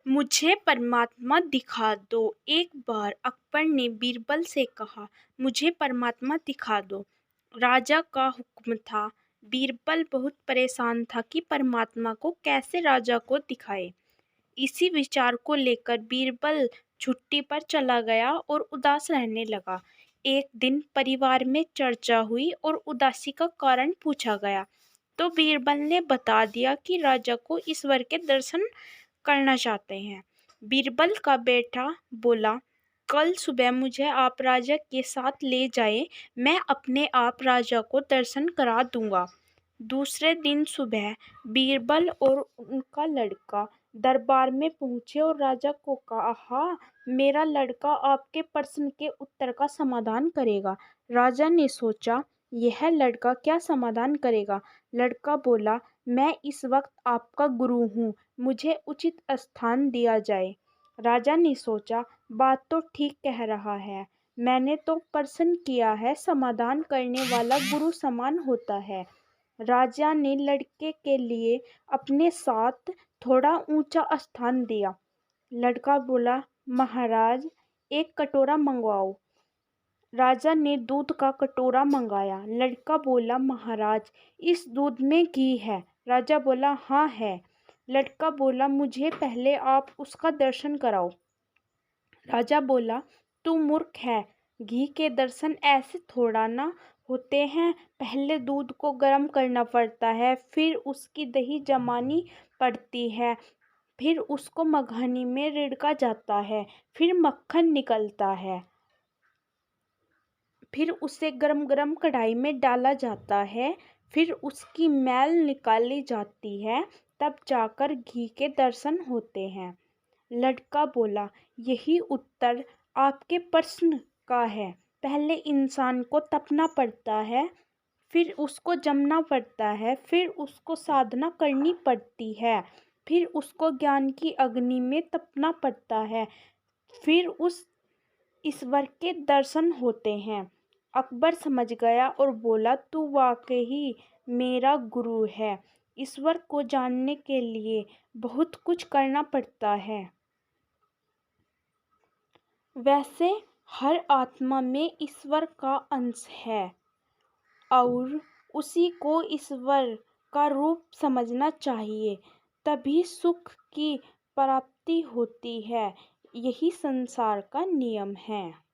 मुझे परमात्मा दिखा दो। एक बार अकबर ने बीरबल से कहा, मुझे परमात्मा दिखा दो। राजा का हुक्म था। बीरबल बहुत परेशान था कि परमात्मा को कैसे राजा को दिखाए। इसी विचार को लेकर बीरबल छुट्टी पर चला गया और उदास रहने लगा। एक दिन परिवार में चर्चा हुई और उदासी का कारण पूछा गया, तो बीरबल ने बता दिया कि राजा को ईश्वर के दर्शन करना चाहते हैं। बीरबल का बेटा बोला, कल सुबह मुझे आप राजा के साथ ले जाए, मैं अपने आप राजा को दर्शन करा दूंगा। दूसरे दिन सुबह बीरबल और उनका लड़का दरबार में पहुंचे और राजा को कहा, मेरा लड़का आपके प्रश्न के उत्तर का समाधान करेगा। राजा ने सोचा, यह लड़का क्या समाधान करेगा। लड़का बोला, मैं इस वक्त आपका गुरु हूँ, मुझे उचित स्थान दिया जाए। राजा ने सोचा, बात तो ठीक कह रहा है, मैंने तो प्रश्न किया है, समाधान करने वाला गुरु समान होता है। राजा ने लड़के के लिए अपने साथ थोड़ा ऊंचा स्थान दिया। लड़का बोला, महाराज एक कटोरा मंगवाओ। राजा ने दूध का कटोरा मंगाया। लड़का बोला, महाराज इस दूध में घी है। राजा बोला, हाँ है। लड़का बोला, मुझे पहले आप उसका दर्शन कराओ। राजा बोला, तू मूर्ख है, घी के दर्शन ऐसे थोड़ा ना होते हैं। पहले दूध को गर्म करना पड़ता है, फिर उसकी दही जमानी पड़ती है, फिर उसको मघानी में रिड़का जाता है, फिर मक्खन निकलता है, फिर उसे गरम गरम कढ़ाई में डाला जाता है, फिर उसकी मैल निकाली जाती है, तब जाकर घी के दर्शन होते हैं। लड़का बोला, यही उत्तर आपके प्रश्न का है। पहले इंसान को तपना पड़ता है, फिर उसको जमना पड़ता है, फिर उसको साधना करनी पड़ती है, फिर उसको ज्ञान की अग्नि में तपना पड़ता है, फिर उस ईश्वर के दर्शन होते हैं। अकबर समझ गया और बोला, तू वाकई मेरा गुरु है। ईश्वर को जानने के लिए बहुत कुछ करना पड़ता है। वैसे हर आत्मा में ईश्वर का अंश है और उसी को ईश्वर का रूप समझना चाहिए, तभी सुख की प्राप्ति होती है। यही संसार का नियम है।